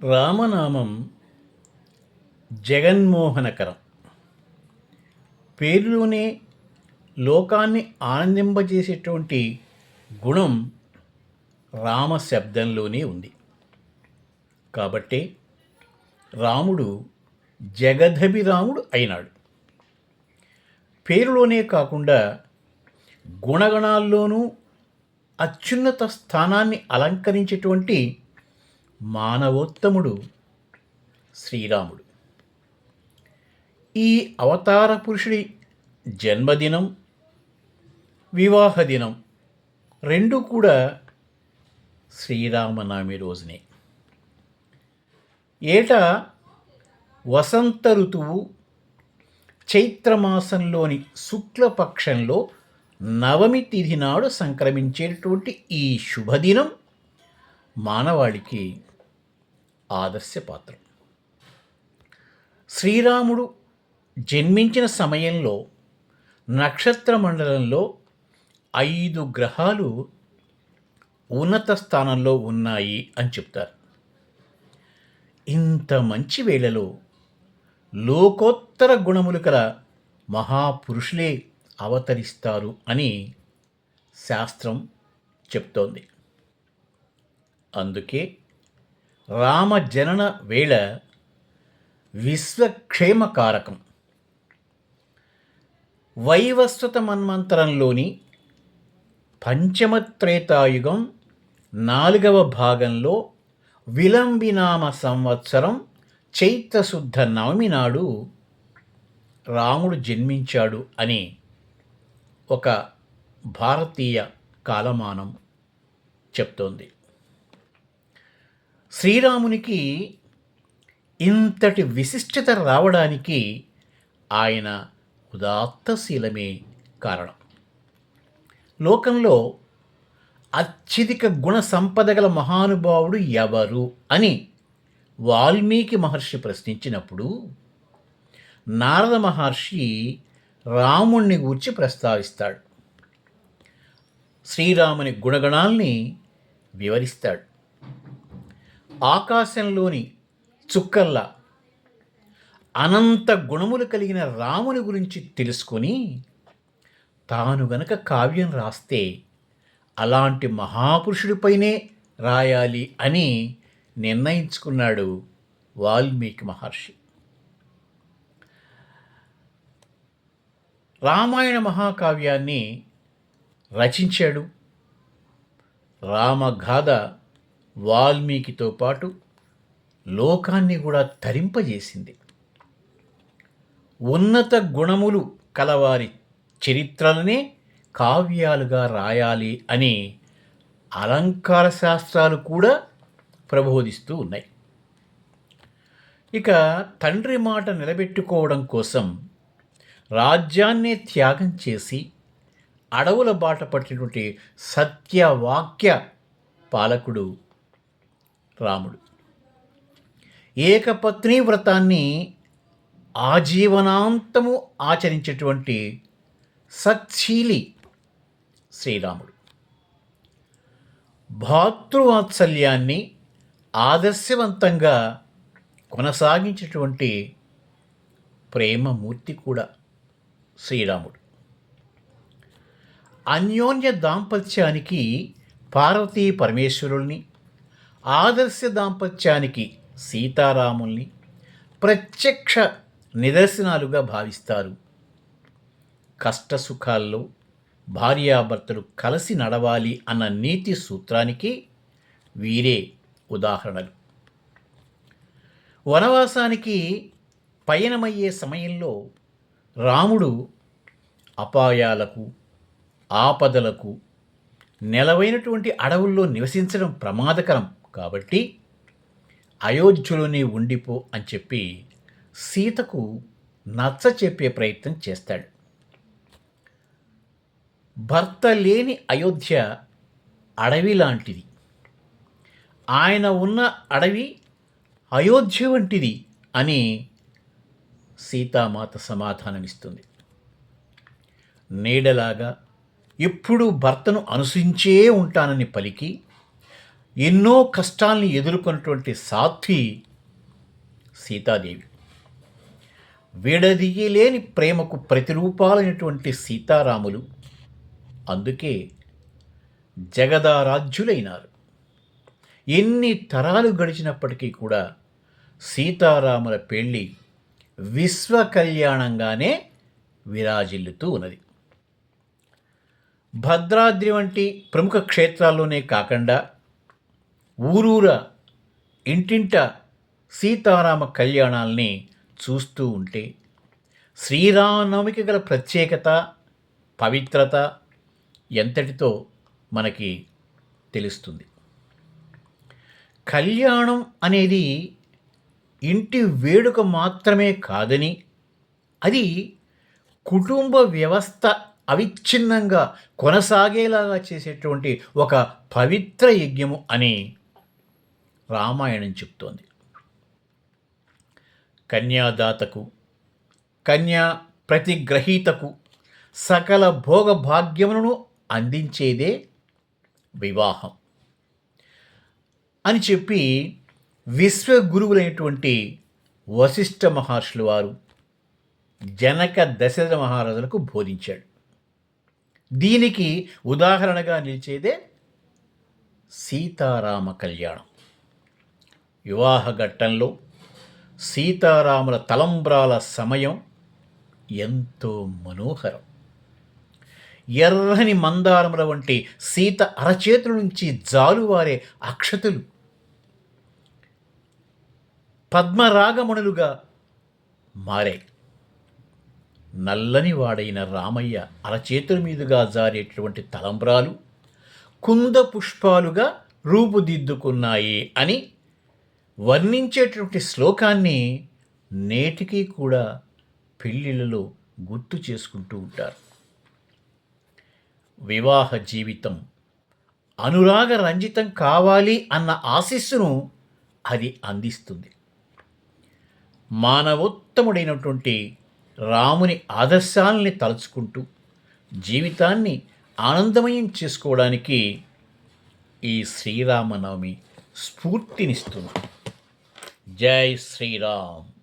రామనామం జగన్మోహనకరం. పేరులోనే లోకాన్ని ఆనందింపజేసేటువంటి గుణం రామ శబ్దంలోనే ఉంది. కాబట్టే రాముడు జగదభిరాముడు అయినాడు. పేరులోనే కాకుండా గుణగణాల్లోనూ అత్యున్నత స్థానాన్ని అలంకరించేటువంటి మానవోత్తముడు శ్రీరాముడు. ఈ అవతార పురుషుడి జన్మదినం, వివాహ దినం రెండు కూడా శ్రీరామనవమి రోజునే. ఏటా వసంత ఋతువు చైత్రమాసంలోని శుక్లపక్షంలో నవమి తిథి నాడు సంక్రమించేటటువంటి ఈ శుభదినం మానవాళికి ఆదర్శపాత్రం. శ్రీరాముడు జన్మించిన సమయంలో నక్షత్ర మండలంలో 5 గ్రహాలు ఉన్నత స్థానంలో ఉన్నాయి అని చెప్తారు. ఇంత మంచి వేళలో లోకోత్తర గుణములు కల మహాపురుషులే అవతరిస్తారు అని శాస్త్రం చెప్తోంది. అందుకే రామ జనన వేళ విశ్వక్షేమకారకం. వైవస్వత మన్వంతరంలోని పంచమత్రేతాయుగం 4వ భాగంలో విలంబినామ సంవత్సరం చైత్రశుద్ధ నవమి నాడు రాముడు జన్మించాడు అని ఒక భారతీయ కాలమానం చెప్తోంది. శ్రీరామునికి ఇంతటి విశిష్టత రావడానికి ఆయన ఉదాత్తశీలమే కారణం. లోకంలో అత్యధిక గుణ సంపద గల మహానుభావుడు ఎవరు అని వాల్మీకి మహర్షి ప్రశ్నించినప్పుడు నారద మహర్షి రాముణ్ణి గూర్చి ప్రస్తావిస్తాడు. శ్రీరాముని గుణగణాల్ని వివరిస్తాడు. ఆకాశంలోని చుక్కల్లా అనంత గుణములు కలిగిన రాముని గురించి తెలుసుకొని తాను గనక కావ్యం రాస్తే అలాంటి మహాపురుషుడిపైనే రాయాలి అని నిర్ణయించుకున్నాడు వాల్మీకి మహర్షి. రామాయణ మహాకావ్యాన్ని రచించాడు. రామగాథ వాల్మీకితో పాటు లోకాన్ని కూడా తరింపజేసింది. ఉన్నత గుణములు కలవారి చరిత్రలనే కావ్యాలుగా రాయాలి అని అలంకార శాస్త్రాలు కూడా ప్రబోధిస్తూ ఉన్నాయి. ఇక తండ్రి మాట నిలబెట్టుకోవడం కోసం రాజ్యాన్నే త్యాగం చేసి అడవుల బాట పట్టినటువంటి సత్యవాక్య పాలకుడు రాముడు. ఏకపత్ని వ్రతాన్ని ఆజీవనాంతము ఆచరించేటువంటి సత్శీలి శ్రీరాముడు. భాతృవాత్సల్యాన్ని ఆదర్శవంతంగా కొనసాగించేటువంటి ప్రేమమూర్తి కూడా శ్రీరాముడు. అన్యోన్య దాంపత్యానికి పార్వతీ పరమేశ్వరుల్ని, ఆదర్శ దాంపత్యానికి సీతారాముల్ని ప్రత్యక్ష నిదర్శనాలుగా భావిస్తారు. కష్టసుఖాల్లో భార్యాభర్తలు కలిసి నడవాలి అన్న నీతి సూత్రానికి వీరే ఉదాహరణలు. వనవాసానికి పయనమయ్యే సమయంలో రాముడు అపాయాలకు, ఆపదలకు నెలవైనటువంటి అడవుల్లో నివసించడం ప్రమాదకరం కాబట్టి అయోధ్యలోనే ఉండిపో అని చెప్పి సీతకు నచ్చ చెప్పే ప్రయత్నం చేస్తాడు. భర్త లేని అయోధ్య అడవి లాంటిది, ఆయన ఉన్న అడవి అయోధ్య వంటిది అని సీతామాత సమాధానమిస్తుంది. నీడలాగా ఎప్పుడూ భర్తను అనుసరించే ఉంటానని పలికి ఎన్నో కష్టాల్ని ఎదుర్కొన్నటువంటి సాధ్వి సీతాదేవి. విడదీయలేని ప్రేమకు ప్రతిరూపాలైనటువంటి సీతారాములు అందుకే జగదారాధ్యులైనారు. ఎన్ని తరాలు గడిచినప్పటికీ కూడా సీతారాముల పెళ్ళి విశ్వ కళ్యాణంగానే విరాజిల్లుతూ ఉన్నది. భద్రాద్రి వంటి ప్రముఖ క్షేత్రాల్లోనే కాకుండా ఊరూరా ఇంటింట సీతారామ కళ్యాణాల్ని చూస్తూ ఉంటే శ్రీరామనవమికి గల ప్రత్యేకత, పవిత్రత ఎంతటితో మనకి తెలుస్తుంది. కళ్యాణం అనేది ఇంటి వేడుక మాత్రమే కాదని, అది కుటుంబ వ్యవస్థ అవిచ్ఛిన్నంగా కొనసాగేలాగా చేసేటువంటి ఒక పవిత్ర యజ్ఞము అని రామాయణం చెప్తోంది. కన్యాదాతకు, కన్యా ప్రతిగ్రహీతకు సకల భోగభాగ్యములను అందించేదే వివాహం అని చెప్పి విశ్వగురువులైనటువంటి వశిష్ఠ మహర్షుల వారు జనక దశరథ మహారాజులకు బోధించాడు. దీనికి ఉదాహరణగా నిలిచేదే సీతారామ కళ్యాణం. వివాహ ఘట్టంలో సీతారాముల తలంబ్రాల సమయం ఎంతో మనోహరం. ఎర్రని మందారముల వంటి సీత అరచేతుల నుంచి జాలువారే అక్షతలు పద్మరాగమణులుగా మారాయి. నల్లని వాడైన రామయ్య అరచేతుల మీదుగా జారేటువంటి తలంబ్రాలు కుంద పుష్పాలుగా రూపుదిద్దుకున్నాయి అని వర్ణించేటువంటి శ్లోకాన్ని నేటికి కూడా పెళ్ళిళ్ళలో గుర్తు చేసుకుంటూ ఉంటారు. వివాహ జీవితం అనురాగ రంజితం కావాలి అన్న ఆశీస్సును అది అందిస్తుంది. మానవోత్తముడైనటువంటి రాముని ఆదర్శాలని తలుచుకుంటూ జీవితాన్ని ఆనందమయం చేసుకోవడానికి ఈ శ్రీరామనవమి స్ఫూర్తినిస్తుంది. జై శ్రీరామ్.